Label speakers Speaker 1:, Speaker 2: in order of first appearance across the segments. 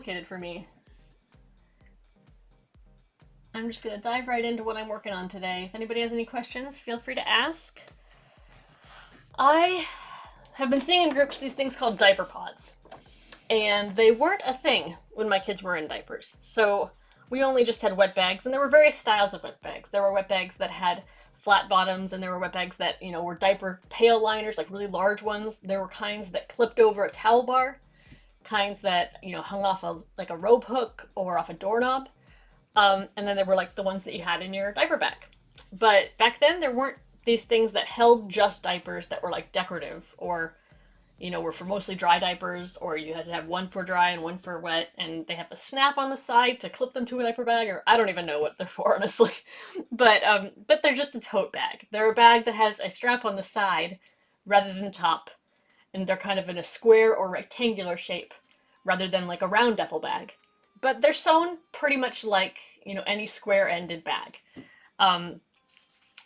Speaker 1: Complicated for me. I'm just gonna dive right into what I'm working on today. If anybody has any questions, feel free to ask. I have been seeing in groups these things called diaper pods, and they weren't a thing when my kids were in diapers. So we only just had wet bags, and there were various styles of wet bags. There were wet bags that had flat bottoms, and there were wet bags that, were diaper pail liners, like really large ones. There were kinds that clipped over a towel bar, kinds that, hung off like a rope hook or off a doorknob. And then there were like the ones that you had in your diaper bag. But back then there weren't these things that held just diapers that were like decorative or, were for mostly dry diapers, or you had to have one for dry and one for wet, and they have a snap on the side to clip them to a diaper bag, or I don't even know what they're for, honestly. But they're just a tote bag. They're a bag that has a strap on the side rather than the top, and they're kind of in a square or rectangular shape rather than like a round duffel bag. But they're sewn pretty much like, any square-ended bag.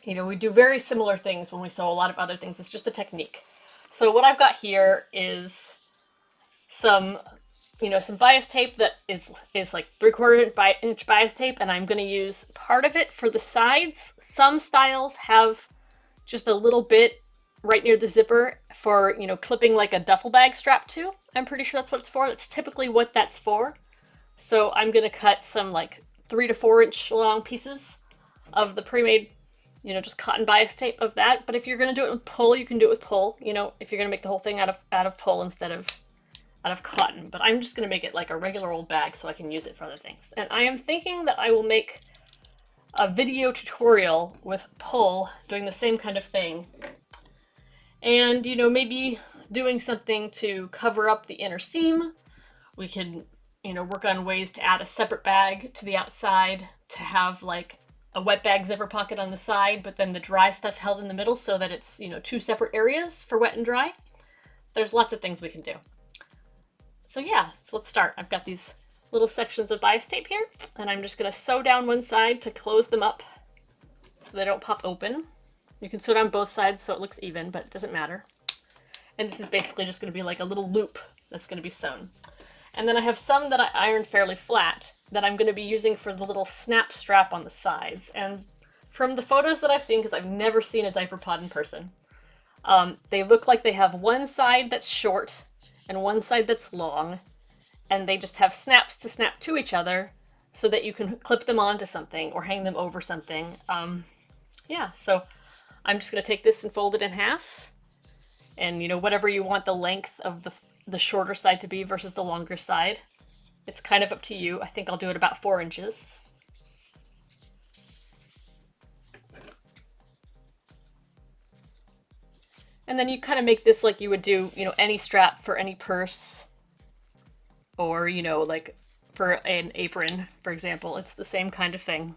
Speaker 1: We do very similar things when we sew a lot of other things. It's just a technique. So what I've got here is some bias tape that is like 3/4 inch bias tape, and I'm going to use part of it for the sides. Some styles have just a little bit right near the zipper for, clipping like a duffel bag strap to. I'm pretty sure that's what it's for. That's typically what that's for. So I'm going to cut some like 3 to 4 inch long pieces of the pre-made, just cotton bias tape of that. But if you're going to do it with pull, you can do it with pull, if you're going to make the whole thing out of pull instead of cotton. But I'm just going to make it like a regular old bag so I can use it for other things. And I am thinking that I will make a video tutorial with pull doing the same kind of thing. And, maybe doing something to cover up the inner seam. We could work on ways to add a separate bag to the outside, to have like a wet bag zipper pocket on the side, but then the dry stuff held in the middle so that it's, 2 separate areas for wet and dry. There's lots of things we can do. So yeah, so let's start. I've got these little sections of bias tape here, and I'm just gonna sew down one side to close them up so they don't pop open. You can sew down both sides so it looks even, but it doesn't matter. And this is basically just gonna be like a little loop that's gonna be sewn. And then I have some that I ironed fairly flat that I'm going to be using for the little snap strap on the sides. And from the photos that I've seen, because I've never seen a diaper pod in person, they look like they have one side that's short and one side that's long, and they just have snaps to snap to each other so that you can clip them onto something or hang them over something. Yeah, so I'm just going to take this and fold it in half, and whatever you want the length of the shorter side to be versus the longer side. It's kind of up to you. I think I'll do it about 4 inches. And then you kind of make this like you would do, any strap for any purse, or, like for an apron, for example. It's the same kind of thing.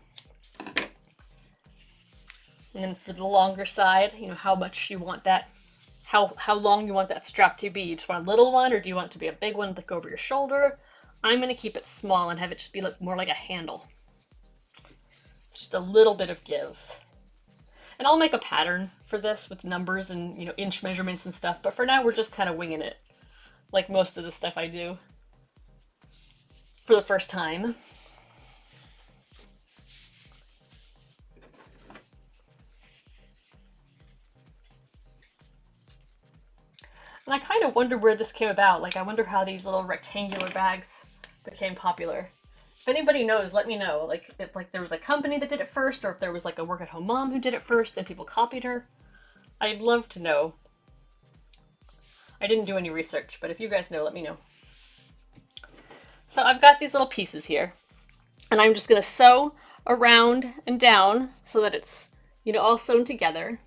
Speaker 1: And then for the longer side, how much you want that, how long you want that strap to be. You just want a little one, or do you want it to be a big one that go over your shoulder? I'm going to keep it small and have it just be more like a handle. Just a little bit of give. And I'll make a pattern for this with numbers and, inch measurements and stuff. But for now, we're just kind of winging it, like most of the stuff I do for the first time. And I kind of wonder where this came about. Like, I wonder how these little rectangular bags became popular. If anybody knows, let me know. Like, if there was a company that did it first, or if there was like a work-at-home mom who did it first and people copied her. I'd love to know. I didn't do any research, but if you guys know, let me know. So I've got these little pieces here, and I'm just going to sew around and down so that it's, all sewn together.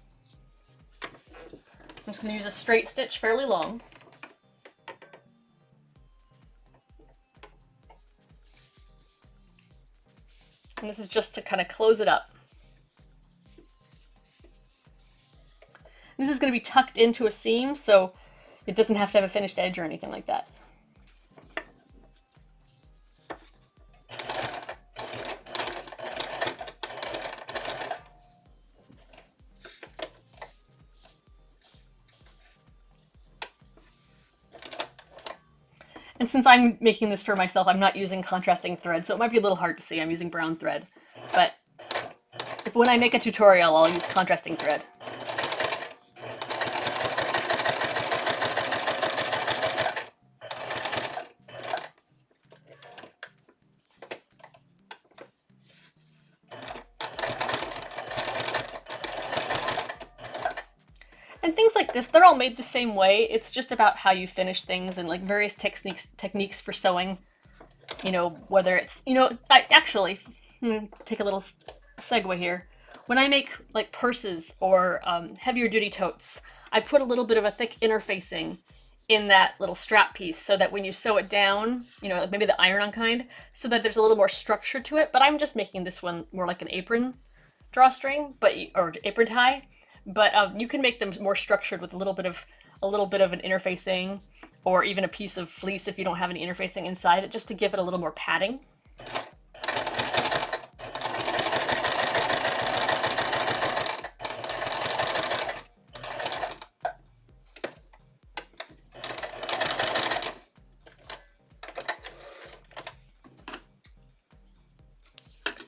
Speaker 1: I'm just going to use a straight stitch fairly long. And this is just to kind of close it up. And this is going to be tucked into a seam, so it doesn't have to have a finished edge or anything like that. And since I'm making this for myself, I'm not using contrasting thread, so it might be a little hard to see. I'm using brown thread. But if when I make a tutorial, I'll use contrasting thread. And things like this, they're all made the same way. It's just about how you finish things and like various techniques for sewing. You know, whether it's, you know, actually, take a little segue here. When I make like purses or heavier duty totes, I put a little bit of a thick interfacing in that little strap piece so that when you sew it down, you know, maybe the iron-on kind, so that there's a little more structure to it. But I'm just making this one more like an apron drawstring, or apron tie. But you can make them more structured with a little bit of an interfacing, or even a piece of fleece if you don't have any interfacing inside it, just to give it a little more padding.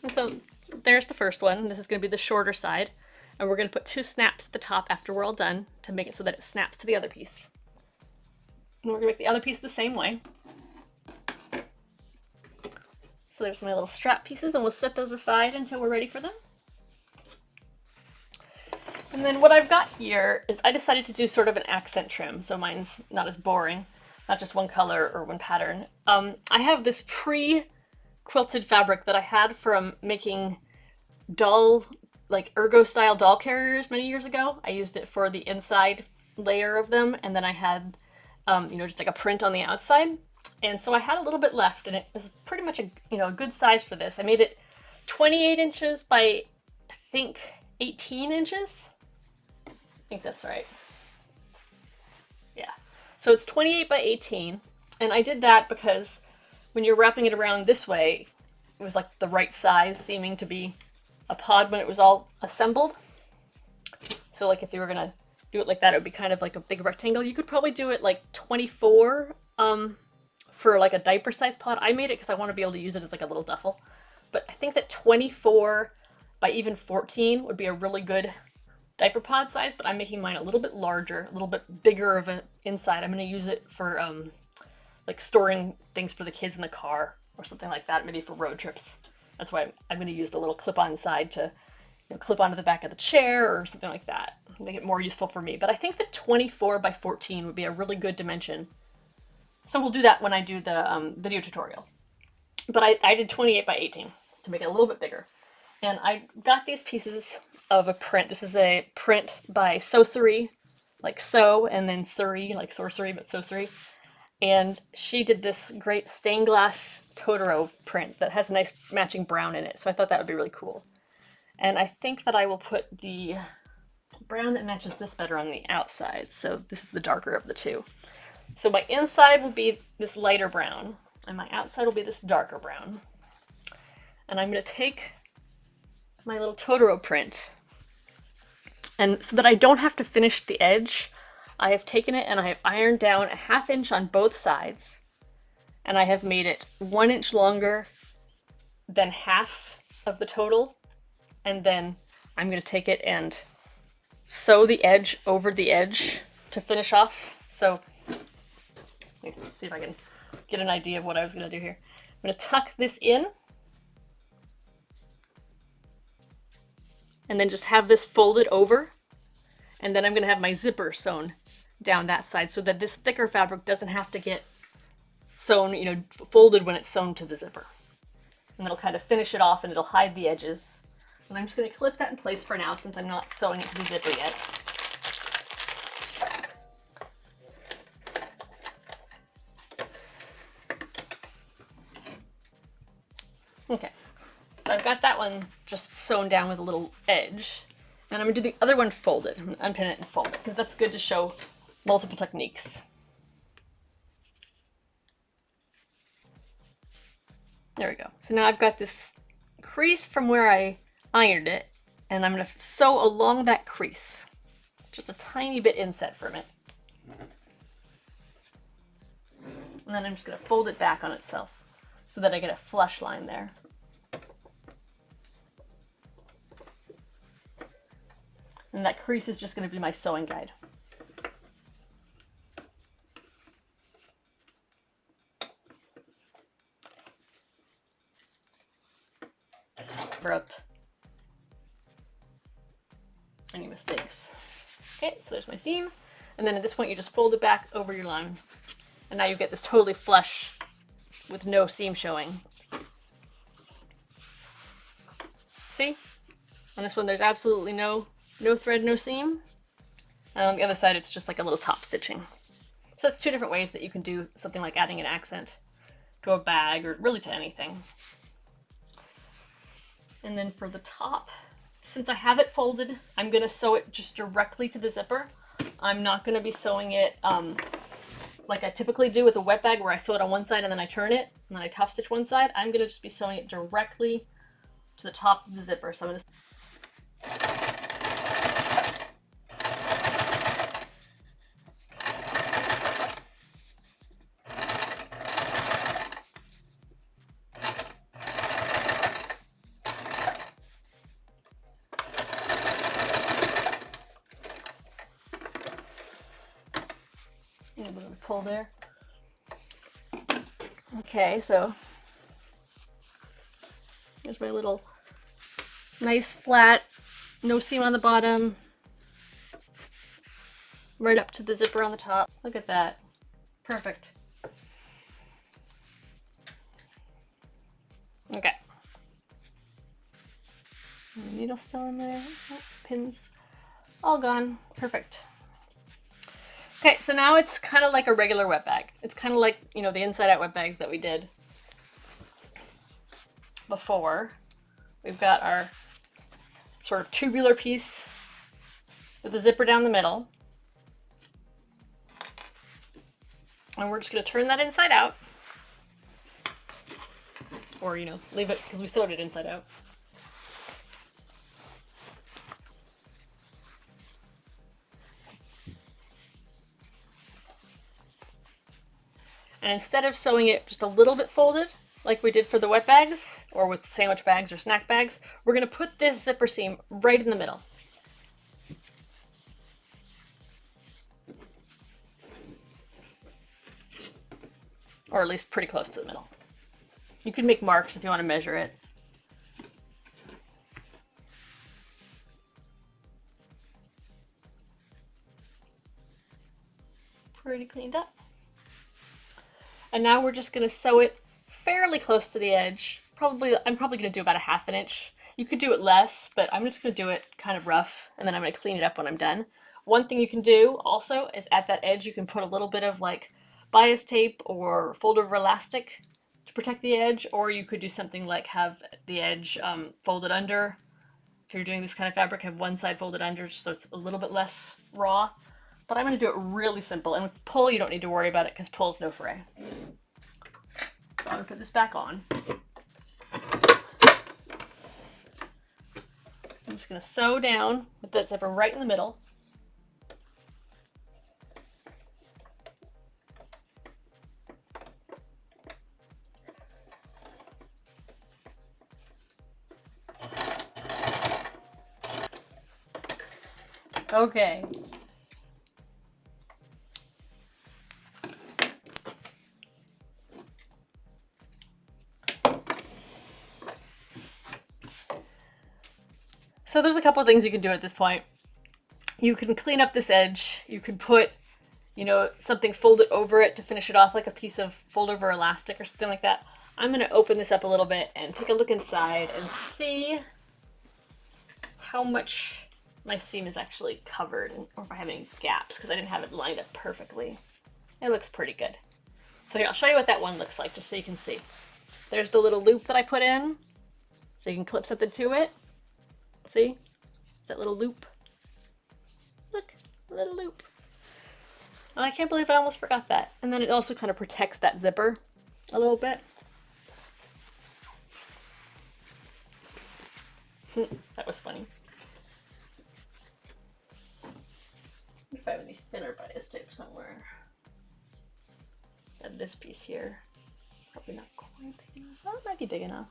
Speaker 1: And so there's the first one. This is going to be the shorter side. And we're going to put 2 snaps at the top after we're all done to make it so that it snaps to the other piece. And we're going to make the other piece the same way. So there's my little strap pieces, and we'll set those aside until we're ready for them. And then what I've got here is I decided to do sort of an accent trim, so mine's not as boring, not just one color or one pattern. I have this pre-quilted fabric that I had from making like ergo style doll carriers many years ago. I used it for the inside layer of them, and then I had you know, just like a print on the outside. And so I had a little bit left, and it was pretty much a good size for this. I made it 28 inches by, I think, 18 inches. I think that's right. Yeah. So it's 28 by 18, and I did that because when you're wrapping it around this way, it was like the right size, seeming to be a pod when it was all assembled. So like if you were gonna do it like that, it would be kind of like a big rectangle. You could probably do it like 24 for like a diaper size pod. I made it because I want to be able to use it as like a little duffel. But I think that 24 by even 14 would be a really good diaper pod size, but I'm making mine a little bit larger, a little bit bigger of an inside. I'm going to use it for like storing things for the kids in the car or something like that, maybe for road trips. That's why I'm going to use the little clip-on side to clip onto the back of the chair or something like that. Make it more useful for me. But I think that 24 by 14 would be a really good dimension. So we'll do that when I do the video tutorial. But I did 28 by 18 to make it a little bit bigger. And I got these pieces of a print. This is a print by Sosuri, like sew, and then Suri, like sorcery, but Sosuri. And she did this great stained glass Totoro print that has a nice matching brown in it. So I thought that would be really cool. And I think that I will put the brown that matches this better on the outside. So this is the darker of the two. So my inside will be this lighter brown, and my outside will be this darker brown. And I'm going to take my little Totoro print, and so that I don't have to finish the edge, I have taken it and I have ironed down a 1/2 inch on both sides, and I have made it 1 inch longer than half of the total. And then I'm going to take it and sew the edge over the edge to finish off. So let's see if I can get an idea of what I was going to do here. I'm going to tuck this in, and then just have this folded over, and then I'm going to have my zipper sewn down that side so that this thicker fabric doesn't have to get sewn, folded when it's sewn to the zipper. And it'll kind of finish it off, and it'll hide the edges. And I'm just going to clip that in place for now since I'm not sewing it to the zipper yet. Okay, so I've got that one just sewn down with a little edge. And I'm going to do the other one folded. I'm going to unpin it and fold it because that's good to show multiple techniques. There we go. So now I've got this crease from where I ironed it, and I'm going to sew along that crease. Just a tiny bit inset from it. And then I'm just gonna fold it back on itself so that I get a flush line there. And that crease is just gonna be my sewing guide. Cover up any mistakes. Okay, so there's my seam. And then at this point you just fold it back over your line. And now you get this totally flush with no seam showing. See? On this one there's absolutely no thread, no seam. And on the other side it's just like a little top stitching. So that's two different ways that you can do something like adding an accent to a bag or really to anything. And then for the top, since I have it folded, I'm gonna sew it just directly to the zipper. I'm not gonna be sewing it like I typically do with a wet bag where I sew it on one side and then I turn it and then I top stitch one side. I'm gonna just be sewing it directly to the top of the zipper. So I'm gonna a little bit of a pull there. Okay, so there's my little nice flat, no seam on the bottom, right up to the zipper on the top. Look at that. Perfect. Okay. The needle still in there. Oh, pins all gone. Perfect. Okay, so now it's kind of like a regular wet bag. It's kind of like, you know, the inside out wet bags that we did before. We've got our sort of tubular piece with the zipper down the middle. And we're just gonna turn that inside out. Or, you know, leave it because we sewed it inside out. And instead of sewing it just a little bit folded, like we did for the wet bags, or with sandwich bags or snack bags, we're gonna put this zipper seam right in the middle. Or at least pretty close to the middle. You can make marks if you want to measure it. Pretty cleaned up. And now we're just gonna sew it fairly close to the edge. I'm probably gonna do about a ½ inch. You could do it less, but I'm just gonna do it kind of rough, and then I'm gonna clean it up when I'm done. One thing you can do also is at that edge, you can put a little bit of like bias tape or fold over elastic to protect the edge, or you could do something like have the edge folded under. If you're doing this kind of fabric, have one side folded under so it's a little bit less raw. But I'm going to do it really simple, and with pull you don't need to worry about it because pull's no fray. So I'm going to put this back on. I'm just going to sew down with that zipper right in the middle. Okay. So there's a couple of things you can do at this point. You can clean up this edge. You could put, you know, something folded over it to finish it off, like a piece of fold over elastic or something like that. I'm going to open this up a little bit and take a look inside and see how much my seam is actually covered, or if I have any gaps, because I didn't have it lined up perfectly. It looks pretty good. So here, I'll show you what that one looks like, just so you can see. There's the little loop that I put in, so you can clip something to it. See? It's that little loop. Look, a little loop. And I can't believe I almost forgot that. And then it also kind of protects that zipper a little bit. That was funny. If I have any thinner bias tape somewhere. this piece here. Probably not quite big enough. Oh, it might be big enough.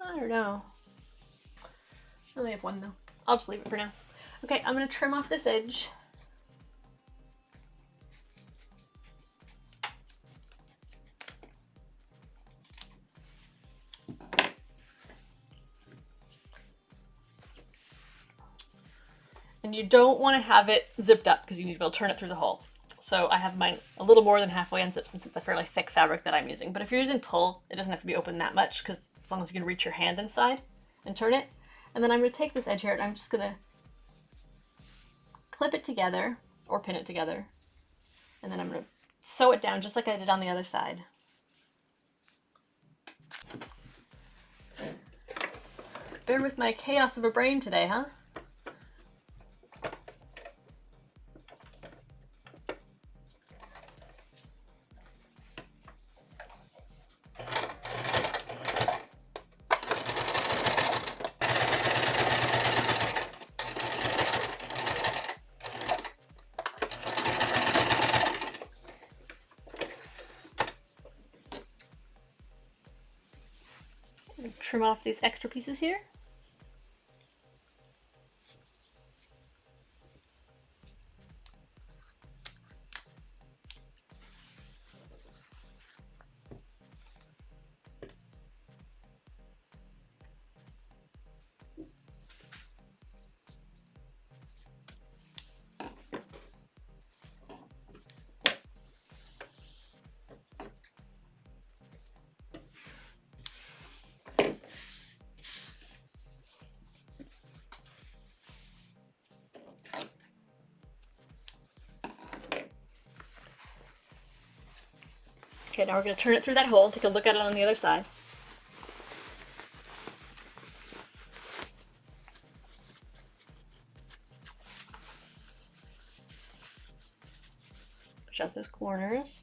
Speaker 1: I don't know. I only have one though. I'll just leave it for now. Okay, I'm gonna trim off this edge. And you don't want to have it zipped up because you need to be able to turn it through the hole. So I have mine a little more than halfway unzipped since it's a fairly thick fabric that I'm using. But if you're using pull, it doesn't have to be open that much because as long as you can reach your hand inside and turn it. And then I'm going to take this edge here and I'm just going to clip it together or pin it together. And then I'm going to sew it down just like I did on the other side. Bear with my chaos of a brain today, huh? Trim off these extra pieces here. Okay, now we're going to turn it through that hole and take a look at it on the other side. Push out those corners.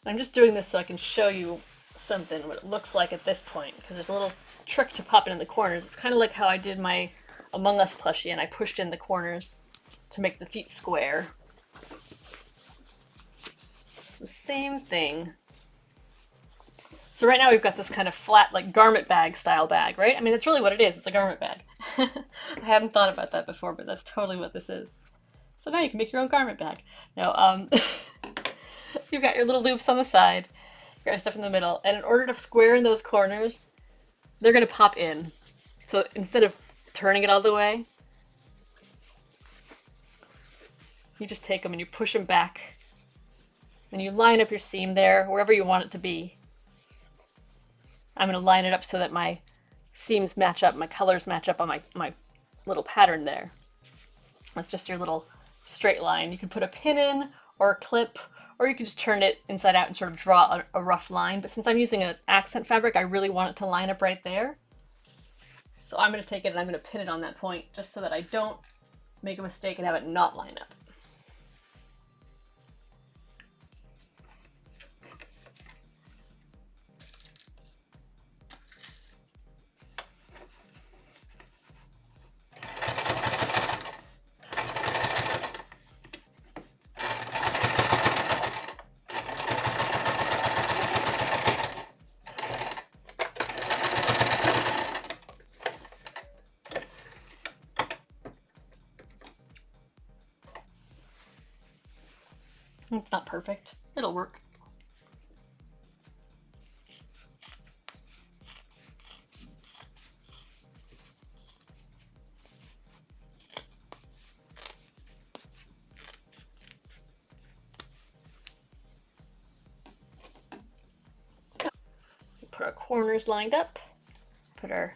Speaker 1: I'm just doing this so I can show you something, what it looks like at this point, because there's a little trick to popping in the corners. It's kind of like how I did my Among Us plushie and I pushed in the corners to make the feet square. The same thing. So right now we've got this kind of flat, like garment bag style bag, right? I mean, that's really what it is. It's a garment bag. I haven't thought about that before, but that's totally what this is. So now you can make your own garment bag. Now, you've got your little loops on the side. You got your stuff in the middle, and in order to square in those corners, they're going to pop in. So instead of turning it all the way, you just take them and you push them back, and you line up your seam there, wherever you want it to be. I'm going to line it up so that my seams match up, my colors match up on my little pattern there. That's just your little straight line. You can put a pin in, or a clip, or you can just turn it inside out and sort of draw a rough line. But since I'm using an accent fabric, I really want it to line up right there. So I'm going to take it and I'm going to pin it on that point just so that I don't make a mistake and have it not line up. It's not perfect. It'll work. Put our corners lined up. Put our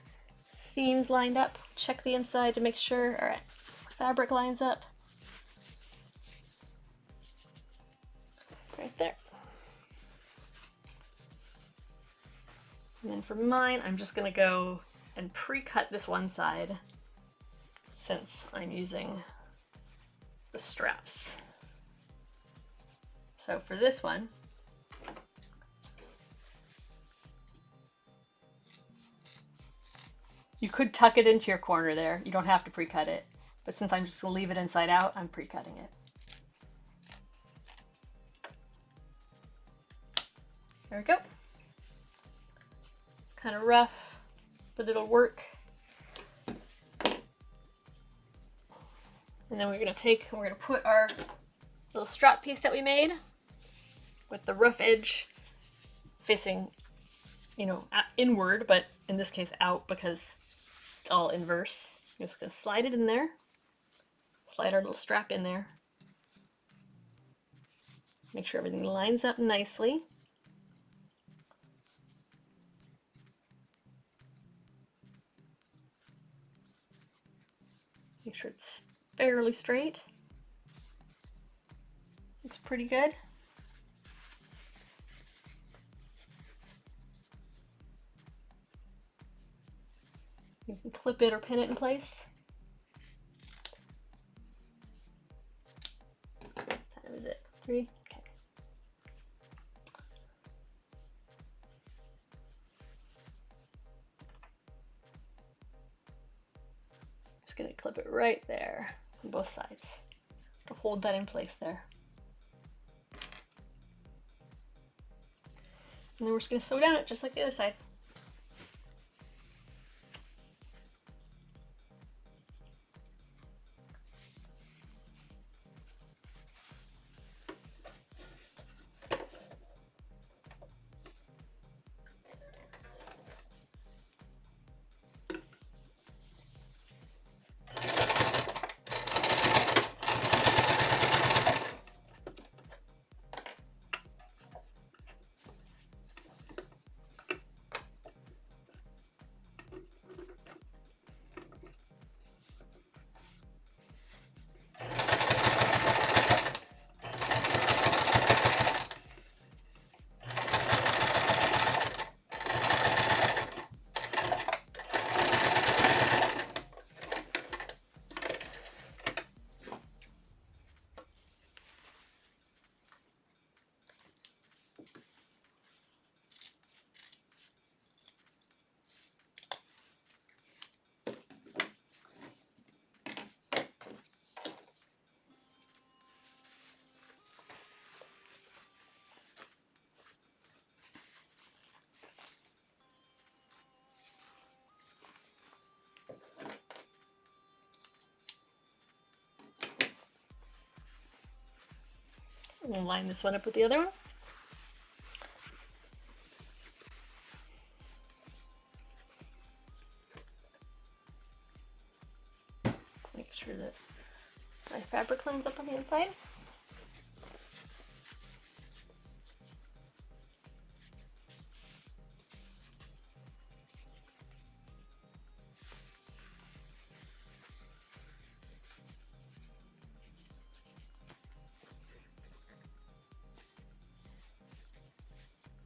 Speaker 1: seams lined up. Check the inside to make sure our fabric lines up. Right there. And then for mine, I'm just going to go and pre-cut this one side since I'm using the straps. So for this one, you could tuck it into your corner there. You don't have to pre-cut it. But since I'm just going to leave it inside out, I'm pre-cutting it. There we go. Kind of rough, but it'll work. And then we're going to put our little strap piece that we made with the rough edge facing, you know, inward, but in this case out because it's all inverse. I'm just going to slide it in there. Slide our little strap in there. Make sure everything lines up nicely. Make sure it's fairly straight. Looks pretty good. You can clip it or pin it in place. What time is it? 3? Okay. Just gonna clip it right there on both sides to hold that in place there. And then we're just gonna sew down it just like the other side. We'll line this one up with the other one. Make sure that my fabric lines up on the inside.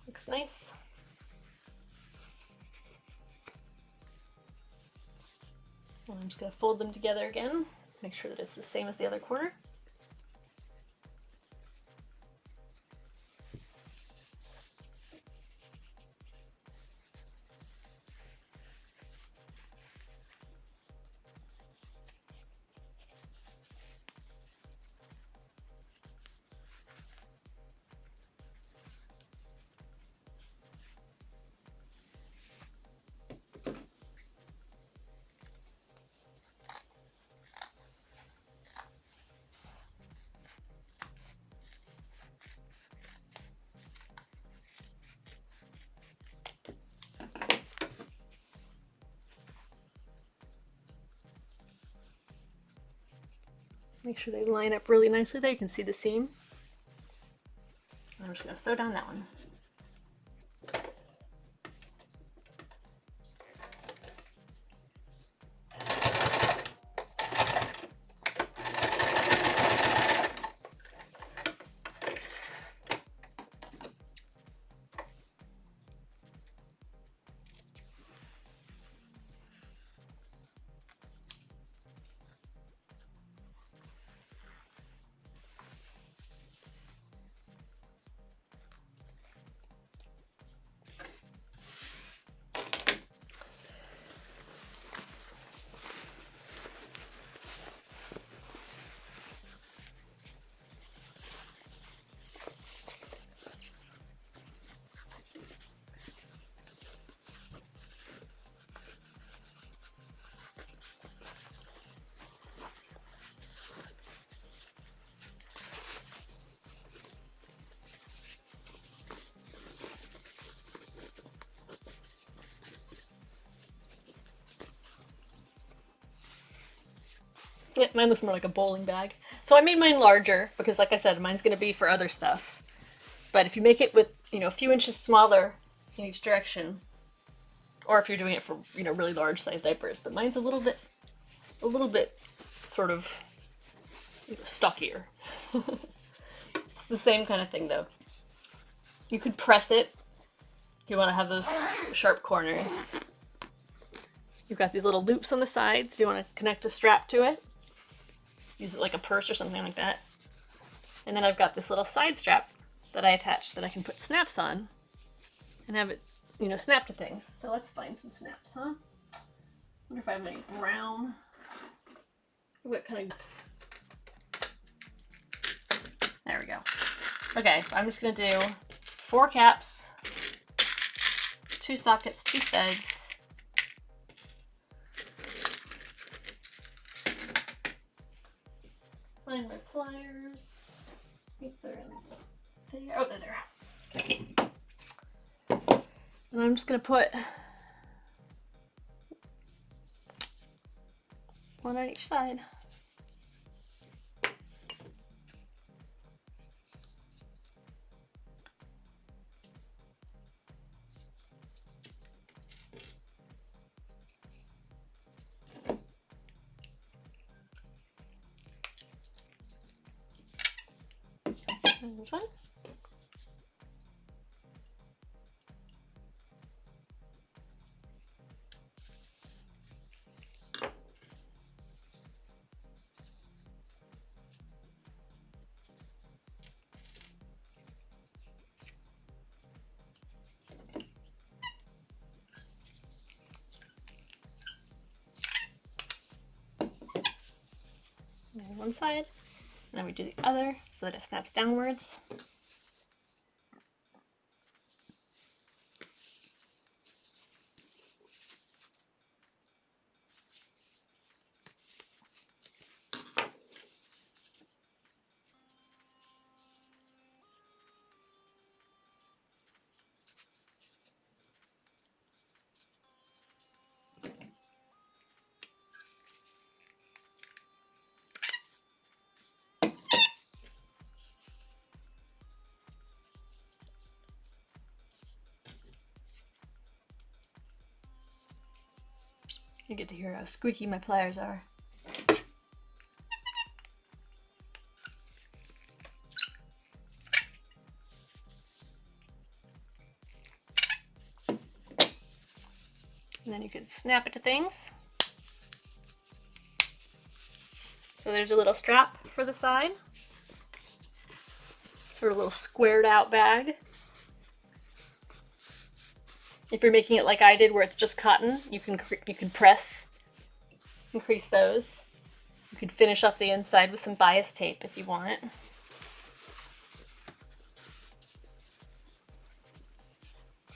Speaker 1: Looks nice. And I'm just going to fold them together again, make sure that it's the same as the other corner. Make sure they line up really nicely there. You can see the seam. I'm just going to sew down that one. Yeah, mine looks more like a bowling bag. So I made mine larger because, like I said, mine's going to be for other stuff. But if you make it with, a few inches smaller in each direction, or if you're doing it for, really large size diapers, but mine's a little bit sort of stockier. It's the same kind of thing though. You could press it if you want to have those sharp corners. You've got these little loops on the sides if you want to connect a strap to it. Use it like a purse or something like that. And then I've got this little side strap that I attach that I can put snaps on and have it, snap to things. So let's find some snaps, huh? I wonder if I have any brown. What kind of... There we go. Okay, so I'm just going to do 4 caps, 2 sockets, 2 studs, find my pliers. I think they're in there. Oh, they're there. Okay. And I'm just going to put one on each side. And this one. And one side, and then we do the other so that it snaps downwards. You get to hear how squeaky my pliers are. And then you can snap it to things. So there's a little strap for the side. For a little squared out bag. If you're making it like I did where it's just cotton, you can press, increase those. You could finish off the inside with some bias tape if you want.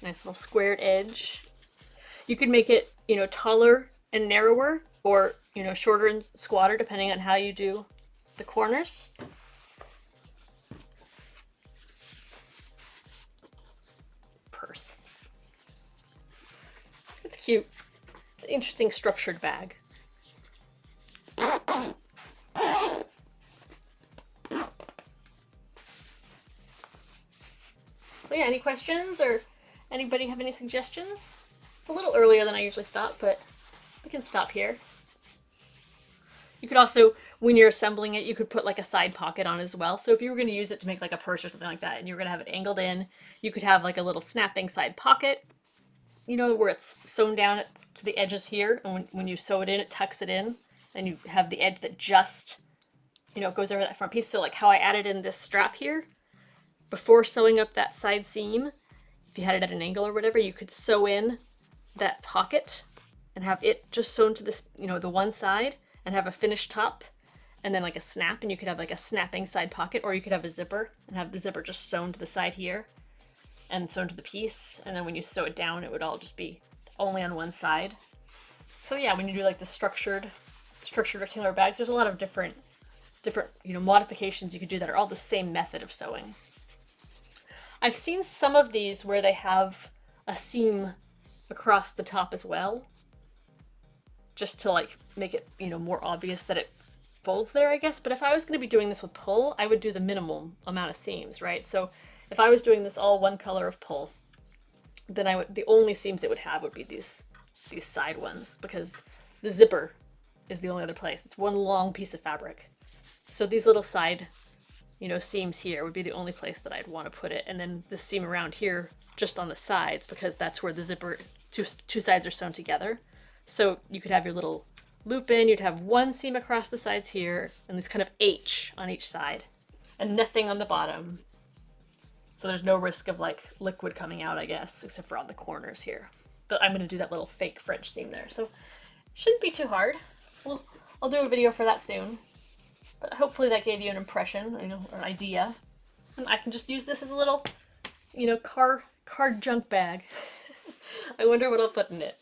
Speaker 1: Nice little squared edge. You could make it, taller and narrower, or, shorter and squatter, depending on how you do the corners. Purse. It's cute. It's an interesting structured bag. So yeah, any questions or anybody have any suggestions? It's a little earlier than I usually stop, but we can stop here. You could also, when you're assembling it, you could put like a side pocket on as well. So if you were going to use it to make like a purse or something like that, and you were going to have it angled in, you could have like a little snapping side pocket, where it's sewn down to the edges here. And when you sew it in, it tucks it in, and you have the edge that just, goes over that front piece. So like how I added in this strap here, before sewing up that side seam, if you had it at an angle or whatever, you could sew in that pocket and have it just sewn to this, the one side, and have a finished top and then like a snap, and you could have like a snapping side pocket, or you could have a zipper and have the zipper just sewn to the side here and sewn to the piece, and then when you sew it down, it would all just be only on one side. So yeah, when you do like the structured rectangular bags, there's a lot of different modifications you could do that are all the same method of sewing. I've seen some of these where they have a seam across the top as well, just to like make it, more obvious that folds there, I guess. But if I was going to be doing this with pull, I would do the minimum amount of seams, right? So if I was doing this all one color of pull, then the only seams it would have would be these side ones, because the zipper is the only other place. It's one long piece of fabric. So these little side, seams here would be the only place that I'd want to put it. And then the seam around here just on the sides, because that's where the zipper, two sides are sewn together. So you could have your little loop in, you'd have one seam across the sides here, and this kind of H on each side, and nothing on the bottom. So there's no risk of like liquid coming out, I guess, except for on the corners here. But I'm gonna do that little fake French seam there, so shouldn't be too hard. I'll do a video for that soon. But hopefully that gave you an impression, or an idea. And I can just use this as a little, car junk bag. I wonder what I'll put in it.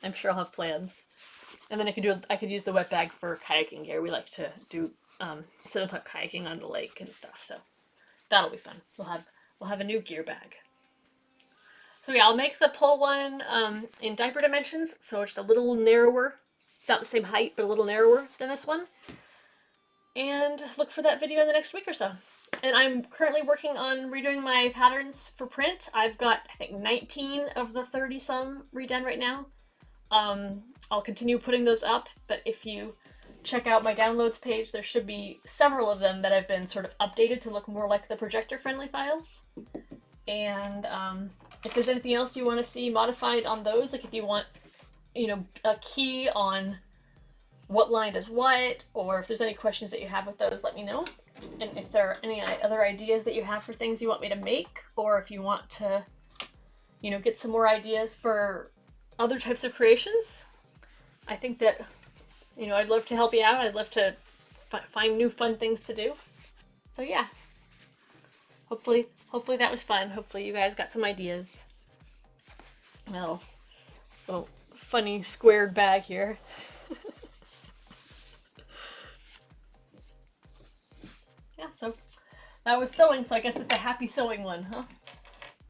Speaker 1: I'm sure I'll have plans. And then I could use the wet bag for kayaking gear. We like to do sit on top kayaking on the lake and stuff, so that'll be fun. We'll have a new gear bag. So yeah, I'll make the pull one in diaper dimensions, so it's a little narrower. Not the same height, but a little narrower than this one. And look for that video in the next week or so. And I'm currently working on redoing my patterns for print. I've got, I think, 19 of the 30-some redone right now. I'll continue putting those up, but if you check out my downloads page, there should be several of them that have been sort of updated to look more like the projector-friendly files. And if there's anything else you want to see modified on those, like if you want, a key on what line does what, or if there's any questions that you have with those, let me know. And if there are any other ideas that you have for things you want me to make, or if you want to, get some more ideas for other types of creations, I think that, I'd love to help you out. I'd love to find new fun things to do. So yeah, hopefully that was fun. Hopefully you guys got some ideas. Little funny squared bag here. Yeah, so that was sewing, so I guess it's a happy sewing one, huh?